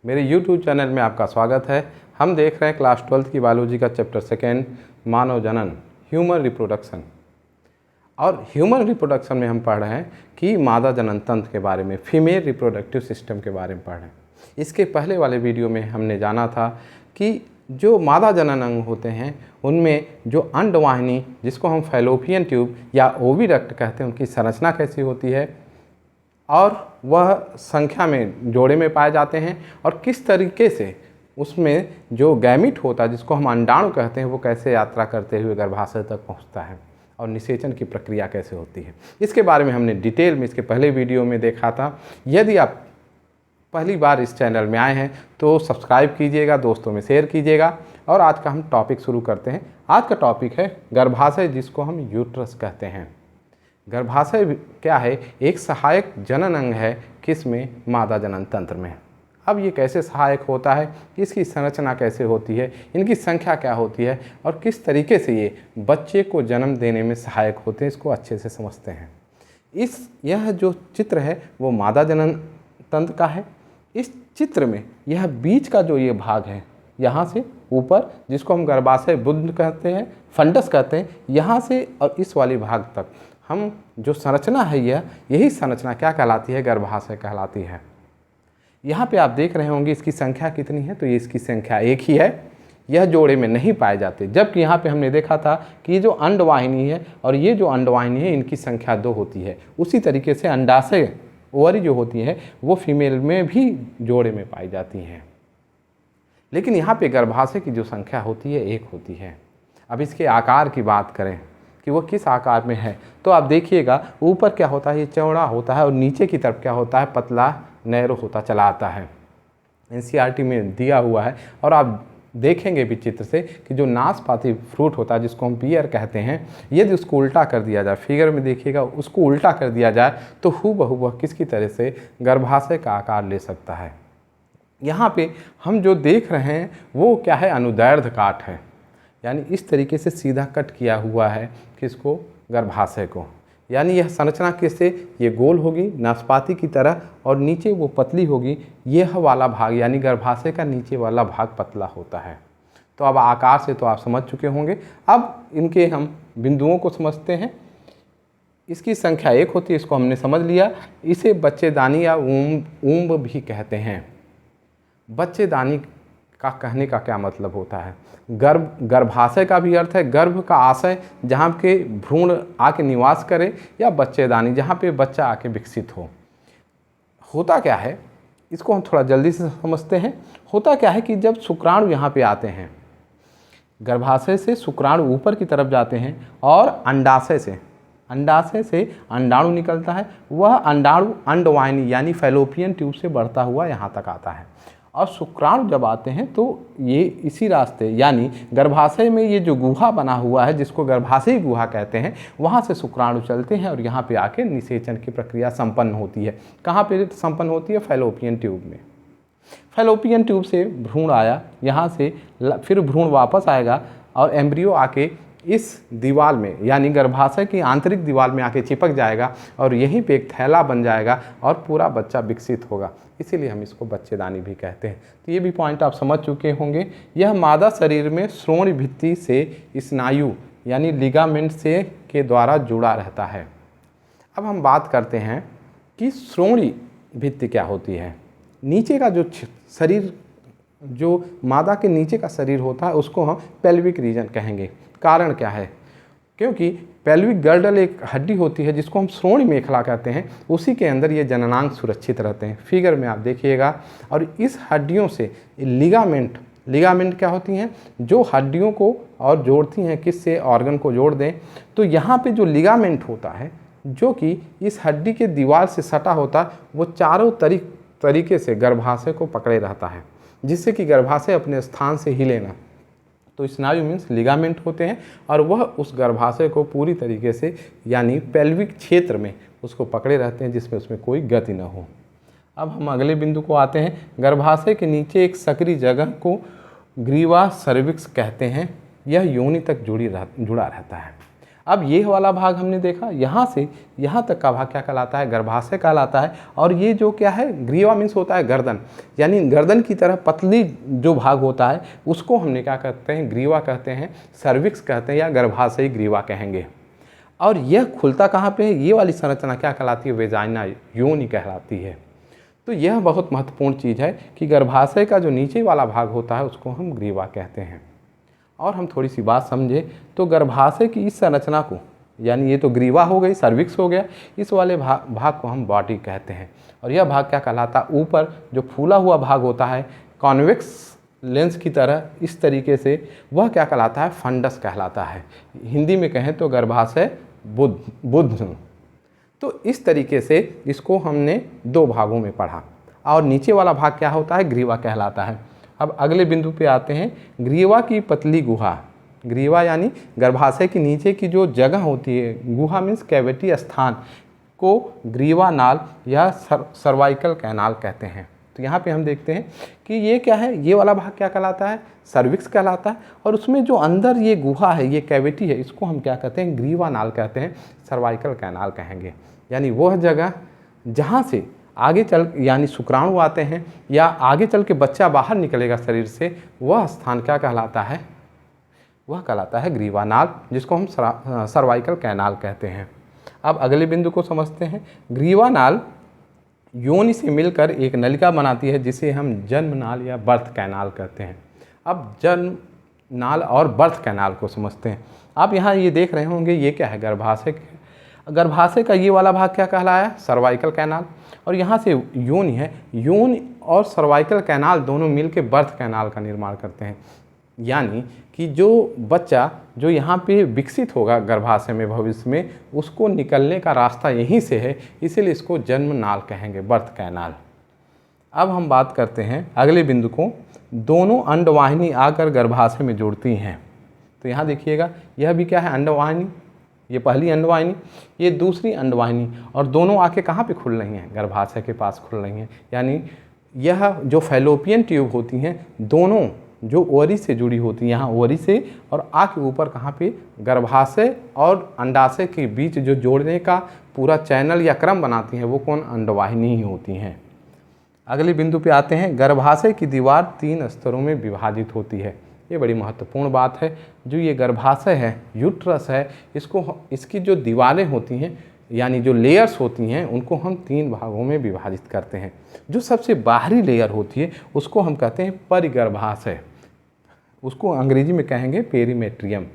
मेरे YouTube channel में आपका स्वागत है। हम देख रहे हैं क्लास 12th की बायोलॉजी का चैप्टर 2 मानव जनन, ह्यूमन रिप्रोडक्शन। और ह्यूमन रिप्रोडक्शन में हम पढ़ रहे हैं कि मादा जनन तंत्र के बारे में, फीमेल रिप्रोडक्टिव सिस्टम के बारे में पढ़ रहे हैं। इसके पहले वाले वीडियो में हमने जाना था कि जो मादा जनन अंग होते हैं उनमें जो अंडवाहिनी, जिसको हम फैलोपियन ट्यूब या ओविडक्ट कहते हैं, उनकी संरचना कैसी होती है और वह संख्या में जोड़े में पाए जाते हैं और किस तरीके से उसमें जो गैमिट होता है, जिसको हम अंडाणु कहते हैं, वो कैसे यात्रा करते हुए गर्भाशय तक पहुंचता है और निषेचन की प्रक्रिया कैसे होती है। इसके बारे में हमने डिटेल में इसके पहले वीडियो में देखा था। यदि आप पहली बार इस चैनल में आए हैं तो सब्सक्राइब कीजिएगा, दोस्तों में शेयर कीजिएगा। और आज का हम टॉपिक शुरू करते हैं। आज का टॉपिक है गर्भाशय, जिसको हम यूट्रस कहते हैं। गर्भाशय क्या है? एक सहायक जनन अंग है। किसमें? मादा जनन तंत्र में। अब ये कैसे सहायक होता है, इसकी संरचना कैसे होती है, इनकी संख्या क्या होती है और किस तरीके से ये बच्चे को जन्म देने में सहायक होते हैं, इसको अच्छे से समझते हैं। यह जो चित्र है वो मादा जनन तंत्र का है। इस चित्र में यह बीच का जो ये भाग है, यहाँ से ऊपर, जिसको हम गर्भाशय बुंद कहते हैं, फंडस कहते हैं, यहाँ से और इस वाले भाग तक हम जो संरचना है यही संरचना क्या कहलाती है? गर्भाशय कहलाती है। यहाँ पे आप देख रहे होंगे इसकी संख्या कितनी है, तो ये इसकी संख्या एक ही है। यह जोड़े में नहीं पाए जाते, जबकि यहाँ पे हमने देखा था कि ये जो अंडवाहिनी है और ये जो अंडवाहिनी है, इनकी संख्या 2 होती है। उसी तरीके से अंडाशय, ओवरी जो होती है, वो फीमेल में भी जोड़े में पाई जाती हैं। लेकिन यहाँ पे गर्भाशय की जो संख्या होती है 1 होती है। अब इसके आकार की बात करें कि वो किस आकार में है, तो आप देखिएगा ऊपर क्या होता है, ये चौड़ा होता है और नीचे की तरफ क्या होता है, पतला नैरो होता चला आता है। NCERT में दिया हुआ है। और आप देखेंगे भी चित्र से कि जो नाशपाती फ्रूट होता है, जिसको हम पियर कहते हैं, यदि उसको उल्टा कर दिया जाए, फिगर में देखिएगा, उसको उल्टा कर दिया जाए तो हूबहू वह किसकी तरह से गर्भाशय का आकार ले सकता है। यहाँ पे हम जो देख रहे हैं वो क्या है? अनुदैर्ध्य काट है, यानी इस तरीके से सीधा कट किया हुआ है किसको? गर्भाशय को। यानी यह संरचना किससे? ये गोल होगी नाशपाती की तरह और नीचे वो पतली होगी। यह वाला भाग यानी गर्भाशय का नीचे वाला भाग पतला होता है। तो अब आकार से तो आप समझ चुके होंगे। अब इनके हम बिंदुओं को समझते हैं। इसकी संख्या 1 होती है, इसको हमने समझ लिया। इसे बच्चेदानी या ऊम्ब भी कहते हैं। बच्चेदानी का कहने का क्या मतलब होता है? गर्भाशय का भी अर्थ है गर्भ का आशय, जहाँ के भ्रूण आके निवास करे, या बच्चेदानी जहाँ पे बच्चा आके विकसित हो। होता क्या है, इसको हम थोड़ा जल्दी से समझते हैं। होता क्या है कि जब शुक्राणु यहाँ पे आते हैं, गर्भाशय से शुक्राणु ऊपर की तरफ जाते हैं और अंडाशय से अंडाणु निकलता है। वह अंडाणु अंडवाहिनी यानी फैलोपियन ट्यूब से बढ़ता हुआ यहाँ तक आता है। और शुक्राणु जब आते हैं तो ये इसी रास्ते, यानी गर्भाशय में ये जो गुहा बना हुआ है, जिसको गर्भाशयी गुहा कहते हैं, वहाँ से शुक्राणु चलते हैं और यहाँ पे आके निषेचन की प्रक्रिया संपन्न होती है। कहाँ पे संपन्न होती है? फैलोपियन ट्यूब में। फैलोपियन ट्यूब से भ्रूण आया, यहाँ से फिर भ्रूण वापस आएगा और एम्ब्रियो आके इस दीवार में, यानी गर्भाशय की आंतरिक दीवार में आके चिपक जाएगा और यहीं पे एक थैला बन जाएगा और पूरा बच्चा विकसित होगा। इसीलिए हम इसको बच्चेदानी भी कहते हैं। तो ये भी पॉइंट आप समझ चुके होंगे। यह मादा शरीर में श्रोणि भित्ति से स्नायु यानी लिगामेंट से के द्वारा जुड़ा रहता है। अब हम बात करते हैं कि श्रोणि भित्ति क्या होती है। नीचे का जो शरीर, जो मादा के नीचे का शरीर होता है, उसको हम पेल्विक रीजन कहेंगे। कारण क्या है? क्योंकि पेल्विक गर्डल एक हड्डी होती है जिसको हम श्रोणि मेखला कहते हैं, उसी के अंदर ये जननांग सुरक्षित रहते हैं। फिगर में आप देखिएगा। और इस हड्डियों से लिगामेंट क्या होती हैं? जो हड्डियों को और जोड़ती हैं, किससे? ऑर्गन को जोड़ दें। तो यहाँ पे जो लिगामेंट होता है, जो कि इस हड्डी के दीवार से सटा होता है, वो चारों तरीके से गर्भाशय को पकड़े रहता है, जिससे कि गर्भाशय अपने स्थान से हिले ना। तो स्नायु मीन्स लिगामेंट होते हैं और वह उस गर्भाशय को पूरी तरीके से, यानी पेल्विक क्षेत्र में उसको पकड़े रहते हैं, जिसमें उसमें कोई गति न हो। अब हम अगले बिंदु को आते हैं। गर्भाशय के नीचे एक सक्रिय जगह को ग्रीवा सर्विक्स कहते हैं। यह योनि तक जुड़ा रहता है। अब ये वाला भाग हमने देखा, यहाँ से यहाँ तक का भाग क्या कहलाता है, गर्भाशय कहलाता है। और ये जो क्या है, ग्रीवा मीन्स होता है गर्दन, यानी गर्दन की तरह पतली जो भाग होता है उसको हमने क्या कहते हैं, ग्रीवा कहते हैं, सर्विक्स कहते हैं या गर्भाशयी ग्रीवा कहेंगे। और यह खुलता कहाँ पे है, ये वाली संरचना क्या कहलाती है, वेजाइना, योनि कहलाती है। तो यह बहुत महत्वपूर्ण चीज़ है कि गर्भाशय का जो नीचे वाला भाग होता है उसको हम ग्रीवा कहते हैं। और हम थोड़ी सी बात समझे तो गर्भाशय की इस संरचना को, यानी ये तो ग्रीवा हो गई, सर्विक्स हो गया, इस वाले भाग को हम बॉडी कहते हैं। और यह भाग क्या कहलाता है, ऊपर जो फूला हुआ भाग होता है कॉन्वेक्स लेंस की तरह इस तरीके से, वह क्या कहलाता है, फंडस कहलाता है। हिंदी में कहें तो गर्भाशय बुद्ध। तो इस तरीके से इसको हमने दो भागों में पढ़ा। और नीचे वाला भाग क्या होता है, ग्रीवा कहलाता है। अब अगले बिंदु पे आते हैं, ग्रीवा की पतली गुहा। ग्रीवा यानी गर्भाशय के नीचे की जो जगह होती है, गुहा मीन्स कैविटी स्थान, को ग्रीवा नाल या सर्वाइकल कैनाल कहते हैं। तो यहाँ पे हम देखते हैं कि ये क्या है, ये वाला भाग क्या कहलाता है, सर्विक्स कहलाता है। और उसमें जो अंदर ये गुहा है, ये कैविटी है, इसको हम क्या कहते हैं, ग्रीवा नाल कहते हैं, सर्वाइकल कैनाल कहेंगे। यानी वह जगह जहाँ से आगे चल, यानी शुक्राणु आते हैं या आगे चल के बच्चा बाहर निकलेगा शरीर से, वह स्थान क्या कहलाता है, वह कहलाता है ग्रीवा नाल, जिसको हम सर्वाइकल कैनाल कहते हैं। अब अगले बिंदु को समझते हैं। ग्रीवा नाल योनि से मिलकर एक नलिका बनाती है जिसे हम जन्म नाल या बर्थ कैनाल कहते हैं। अब जन्म नाल और बर्थ कैनाल को समझते हैं। आप यहाँ ये देख रहे होंगे, ये क्या है, गर्भाशय। गर्भाशय का ये वाला भाग क्या कहलाया, सर्वाइकल कैनाल। और यहाँ से योनि है, योनि और सर्वाइकल कैनाल दोनों मिलकर बर्थ कैनाल का निर्माण करते हैं। यानी कि जो बच्चा जो यहाँ पे विकसित होगा गर्भाशय में भविष्य में, उसको निकलने का रास्ता यहीं से है, इसीलिए इसको जन्म नाल कहेंगे, बर्थ कैनाल। अब हम बात करते हैं अगले बिंदु को, दोनों अंडवाहिनी आकर गर्भाशय में जुड़ती हैं। तो यहाँ देखिएगा, यह भी क्या है, अंडवाहिनी। ये पहली अंडवाहिनी, ये दूसरी अंडवाहिनी, और दोनों आके कहाँ पे खुल रही हैं, गर्भाशय के पास खुल रही हैं। यानी यह जो फैलोपियन ट्यूब होती हैं, दोनों जो ओवरी से जुड़ी होती हैं, यहाँ ओवरी से और आके ऊपर कहाँ पे, गर्भाशय और अंडाशय के बीच जो जोड़ने का पूरा चैनल या क्रम बनाती हैं, वो कौन, अंडवाहिनी ही होती हैं। अगले बिंदु पे आते हैं, गर्भाशय की दीवार 3 स्तरों में विभाजित होती है। ये बड़ी महत्वपूर्ण बात है। जो ये गर्भाशय है, यूट्रस है, इसकी जो दीवारें होती हैं, यानी जो लेयर्स होती हैं, उनको हम 3 भागों में विभाजित करते हैं। जो सबसे बाहरी लेयर होती है उसको हम कहते हैं परिगर्भाशय, उसको अंग्रेजी में कहेंगे पेरीमेट्रियम।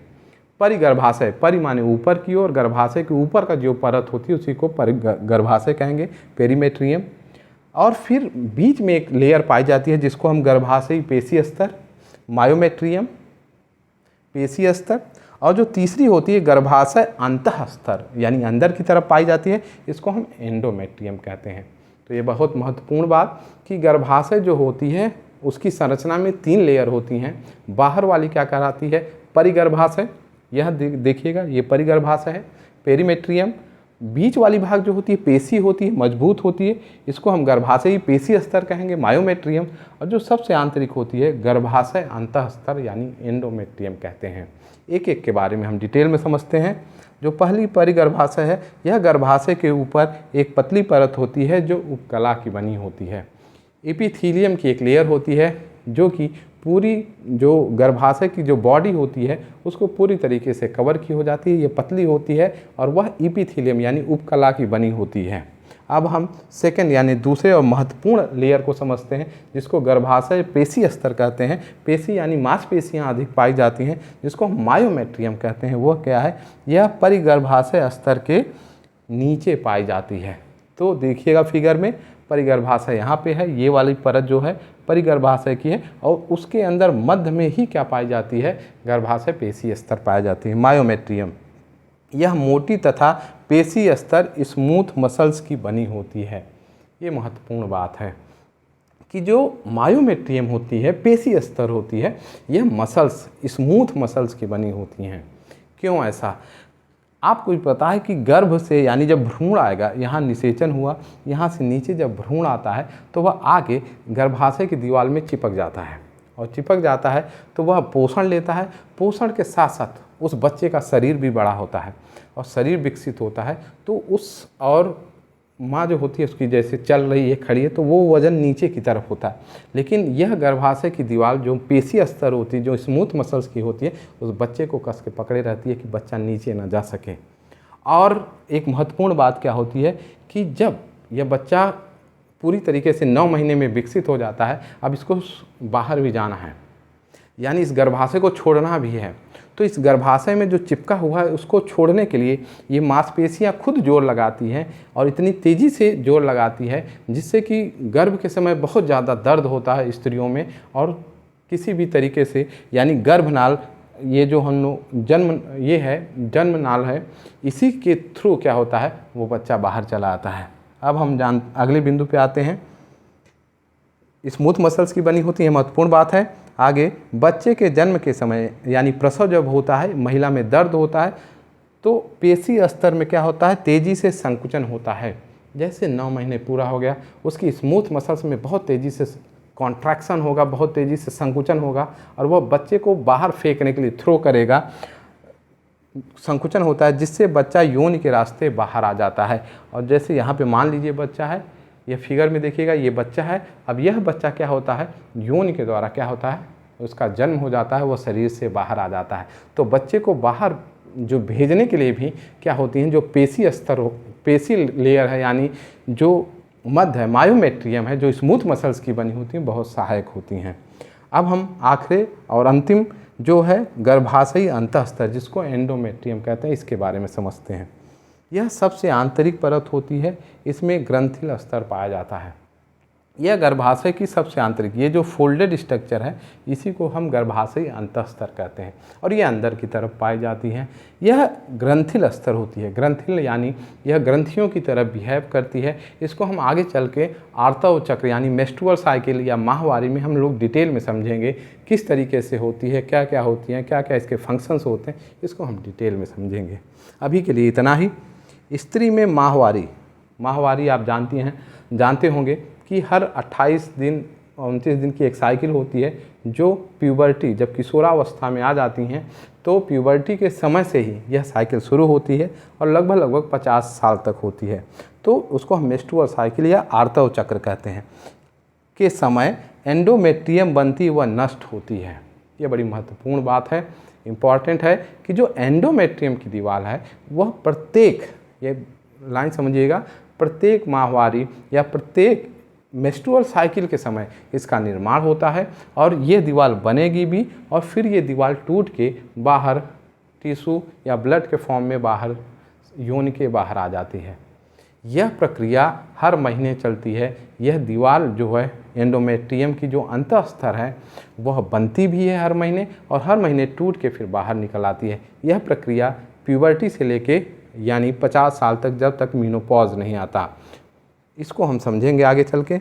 परिगर्भाशय, परि माने ऊपर की ओर, गर्भाशय के ऊपर का जो परत होती है उसी को परिगर्भाशय कहेंगे, पेरीमेट्रियम। और फिर बीच में एक लेयर पाई जाती है जिसको हम गर्भाशयी पेशी स्तर, मायोमेट्रियम, पेशी स्तर। और जो तीसरी होती है गर्भाशय अंतः स्तर, यानी अंदर की तरफ पाई जाती है, इसको हम एंडोमेट्रियम कहते हैं। तो ये बहुत महत्वपूर्ण बात कि गर्भाशय जो होती है उसकी संरचना में 3 लेयर होती हैं। बाहर वाली क्या कहलाती है, परिगर्भाशय, यह देखिएगा, ये परिगर्भाशय है, पेरीमेट्रियम। बीच वाली भाग जो होती है पेशी होती है, मजबूत होती है, इसको हम गर्भाशयी पेशी स्तर कहेंगे, मायोमेट्रियम। और जो सबसे आंतरिक होती है गर्भाशय अंतः स्तर, यानी एंडोमेट्रियम कहते हैं। एक एक के बारे में हम डिटेल में समझते हैं। जो पहली परिगर्भाशय है, यह गर्भाशय के ऊपर एक पतली परत होती है जो उपकला की बनी होती है। एपिथीलियम की एक लेयर होती है जो कि पूरी जो गर्भाशय की जो बॉडी होती है उसको पूरी तरीके से कवर की हो जाती है, ये पतली होती है और वह एपिथीलियम यानी उपकला की बनी होती है। अब हम सेकंड यानी दूसरे और महत्वपूर्ण लेयर को समझते हैं जिसको गर्भाशय पेशी स्तर कहते हैं। पेशी यानी मांसपेशियाँ अधिक पाई जाती हैं जिसको हम मायोमेट्रियम कहते हैं। वह क्या है, यह परिगर्भाशय स्तर के नीचे पाई जाती है। तो देखिएगा फिगर में, परिगर्भाशय यहाँ पे है, ये वाली परत जो है परिगर्भाशय की है और उसके अंदर मध्य में ही क्या पाई जाती है, गर्भाशय पेशी स्तर पाई जाती है, मायोमेट्रियम। यह मोटी तथा पेशी स्तर स्मूथ मसल्स की बनी होती है। ये महत्वपूर्ण बात है कि जो मायोमेट्रियम होती है, पेशी स्तर होती है, यह मसल्स स्मूथ मसल्स की बनी होती हैं। क्यों ऐसा? आपको भी पता है कि गर्भ से यानी जब भ्रूण आएगा, यहाँ निषेचन हुआ, यहाँ से नीचे जब भ्रूण आता है तो वह आगे गर्भाशय की दीवार में चिपक जाता है और चिपक जाता है तो वह पोषण लेता है। पोषण के साथ साथ उस बच्चे का शरीर भी बड़ा होता है और शरीर विकसित होता है, तो उस और माँ जो होती है उसकी जैसे चल रही है, खड़ी है, तो वो वज़न नीचे की तरफ होता है। लेकिन यह गर्भाशय की दीवार जो पेशी स्तर होती है, जो स्मूथ मसल्स की होती है, उस बच्चे को कस के पकड़े रहती है कि बच्चा नीचे ना जा सके। और एक महत्वपूर्ण बात क्या होती है कि जब यह बच्चा पूरी तरीके से 9 महीने में विकसित हो जाता है, अब इसको बाहर भी जाना है, यानी इस गर्भाशय को छोड़ना भी है, तो इस गर्भाशय में जो चिपका हुआ है उसको छोड़ने के लिए ये मांसपेशियां खुद जोर लगाती हैं और इतनी तेज़ी से जोर लगाती है जिससे कि गर्भ के समय बहुत ज़्यादा दर्द होता है स्त्रियों में, और किसी भी तरीके से यानी गर्भनाल, ये जो हम लोग जन्म नाल है, इसी के थ्रू क्या होता है वो बच्चा बाहर चला आता है। अब हम अगले बिंदु पे आते हैं। स्मूथ मसल्स की बनी होती है, महत्वपूर्ण बात है। आगे बच्चे के जन्म के समय यानी प्रसव जब होता है, महिला में दर्द होता है, तो पेशी स्तर में क्या होता है, तेज़ी से संकुचन होता है। जैसे 9 महीने पूरा हो गया, उसकी स्मूथ मसल्स में बहुत तेज़ी से कॉन्ट्रैक्शन होगा, बहुत तेज़ी से संकुचन होगा और वह बच्चे को बाहर फेंकने के लिए थ्रो करेगा, संकुचन होता है, जिससे बच्चा योनि के रास्ते बाहर आ जाता है। और जैसे यहाँ पे मान लीजिए बच्चा है, ये फिगर में देखिएगा, ये बच्चा है। अब यह बच्चा क्या होता है, योनि के द्वारा क्या होता है, उसका जन्म हो जाता है, वो शरीर से बाहर आ जाता है। तो बच्चे को बाहर जो भेजने के लिए भी क्या होती हैं, जो पेशी लेयर है, यानी जो मध्य है, मायोमेट्रियम है, जो स्मूथ मसल्स की बनी होती हैं, बहुत सहायक होती हैं। अब हम आखिरी और अंतिम जो है गर्भाशयी अंतःस्तर, जिसको एंडोमेट्रियम कहते हैं, इसके बारे में समझते हैं। यह सबसे आंतरिक परत होती है, इसमें ग्रंथिल स्तर पाया जाता है। यह गर्भाशय की सबसे आंतरिक, ये जो फोल्डेड स्ट्रक्चर है, इसी को हम गर्भाशयी अंतःस्तर कहते हैं और ये अंदर की तरफ पाई जाती है। यह ग्रंथिल स्तर होती है, ग्रंथिल यानी यह ग्रंथियों की तरफ बिहेव करती है। इसको हम आगे चल के आर्तव चक्र यानी मेंस्ट्रुअल साइकिल या माहवारी में हम लोग डिटेल में समझेंगे किस तरीके से होती है, क्या क्या होती हैं, क्या क्या इसके फंक्शंस होते हैं, इसको हम डिटेल में समझेंगे। अभी के लिए इतना ही। स्त्री में माहवारी आप जानते होंगे कि हर 28 दिन 29 दिन की एक साइकिल होती है, जो प्यूबर्टी जब किशोरावस्था में आ जाती हैं, तो प्यूबर्टी के समय से ही यह साइकिल शुरू होती है और लगभग 50 साल तक होती है। तो उसको हम मेंस्ट्रुअल साइकिल या आर्तव चक्र कहते हैं। के समय एंडोमेट्रियम बनती व नष्ट होती है। ये बड़ी महत्वपूर्ण बात है, इम्पॉर्टेंट है कि जो एंडोमेट्रियम की दीवार है वह प्रत्येक, ये लाइन समझिएगा, प्रत्येक माहवारी या प्रत्येक मेंस्ट्रुअल साइकिल के समय इसका निर्माण होता है और ये दीवार बनेगी भी और फिर ये दीवार टूट के बाहर टिश्यू या ब्लड के फॉर्म में बाहर योनि के बाहर आ जाती है। यह प्रक्रिया हर महीने चलती है। यह दीवार जो है एंडोमेट्रियम की जो अंतःस्तर है वह बनती भी है हर महीने और हर महीने टूट के फिर बाहर निकल आती है। यह प्रक्रिया प्यूबर्टी से लेके यानी 50 साल तक, जब तक मीनोपॉज नहीं आता, इसको हम समझेंगे आगे चल के।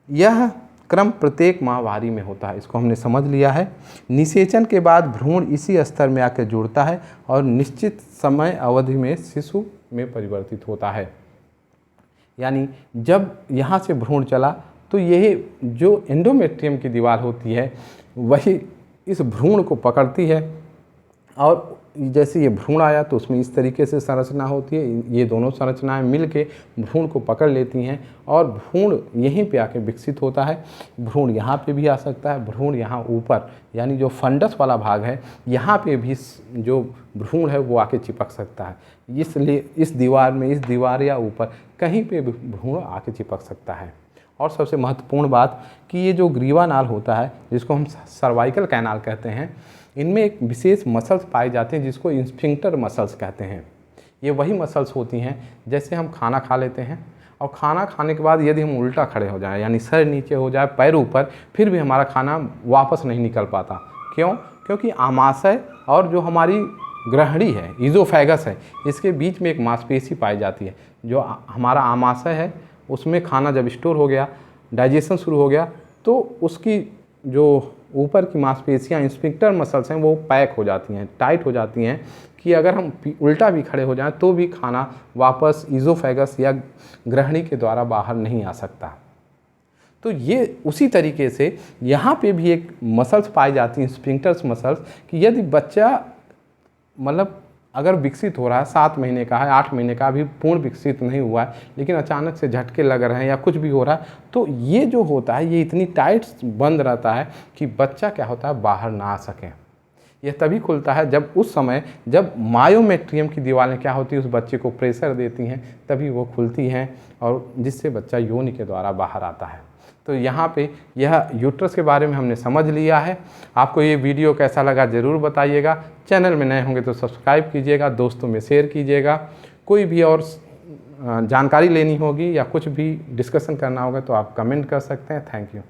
यह क्रम प्रत्येक माहवारी में होता है, इसको हमने समझ लिया है। निषेचन के बाद भ्रूण इसी स्तर में आकर जुड़ता है और निश्चित समय अवधि में शिशु में परिवर्तित होता है। यानी जब यहाँ से भ्रूण चला तो यही जो एंडोमेट्रियम की दीवार होती है वही इस भ्रूण को पकड़ती है और जैसे ये भ्रूण आया तो उसमें इस तरीके से संरचना होती है। ये दोनों संरचनाएं मिलके भ्रूण को पकड़ लेती हैं और भ्रूण यहीं पे आके विकसित होता है। भ्रूण यहाँ पे भी आ सकता है, भ्रूण यहाँ ऊपर यानी जो फंडस वाला भाग है यहाँ पे भी जो भ्रूण है वो आके चिपक सकता है। इसलिए इस दीवार या ऊपर कहीं पे भी भ्रूण आके चिपक सकता है। और सबसे महत्वपूर्ण बात कि ये जो ग्रीवा नाल होता है, जिसको हम सर्वाइकल कैनाल कहते हैं, इनमें एक विशेष मसल्स पाए जाते हैं जिसको स्फिंक्टर मसल्स कहते हैं। ये वही मसल्स होती हैं जैसे हम खाना खा लेते हैं और खाना खाने के बाद यदि हम उल्टा खड़े हो जाएं यानी सर नीचे हो जाए, पैर ऊपर, फिर भी हमारा खाना वापस नहीं निकल पाता। क्यों? क्योंकि आमाशय और जो हमारी ग्रहणी है, ईज़ोफेगस है, इसके बीच में एक मांसपेशी पाई जाती है। जो हमारा आमाशय है उसमें खाना जब स्टोर हो गया, डाइजेशन शुरू हो गया, तो उसकी जो ऊपर की मांसपेशियां स्फिंक्टर मसल्स हैं वो पैक हो जाती हैं, टाइट हो जाती हैं कि अगर हम उल्टा भी खड़े हो जाएं तो भी खाना वापस ईज़ोफेगस या ग्रहणी के द्वारा बाहर नहीं आ सकता। तो ये उसी तरीके से यहाँ पे भी एक मसल्स पाई जाती हैं, स्फिंक्टर्स मसल्स, कि यदि बच्चा मतलब अगर विकसित हो रहा है, 7 महीने का है, 8 महीने का, अभी पूर्ण विकसित नहीं हुआ है, लेकिन अचानक से झटके लग रहे हैं या कुछ भी हो रहा है, तो ये जो होता है ये इतनी टाइट बंद रहता है कि बच्चा क्या होता है, बाहर ना आ सके। यह तभी खुलता है जब उस समय जब मायोमेट्रियम की दीवारें क्या होती है, उस बच्चे को प्रेशर देती हैं, तभी वो खुलती हैं और जिससे बच्चा योनि के द्वारा बाहर आता है। तो यहाँ पे यह यूट्रस के बारे में हमने समझ लिया है। आपको ये वीडियो कैसा लगा ज़रूर बताइएगा। चैनल में नए होंगे तो सब्सक्राइब कीजिएगा, दोस्तों में शेयर कीजिएगा। कोई भी और जानकारी लेनी होगी या कुछ भी डिस्कशन करना होगा तो आप कमेंट कर सकते हैं। Thank you.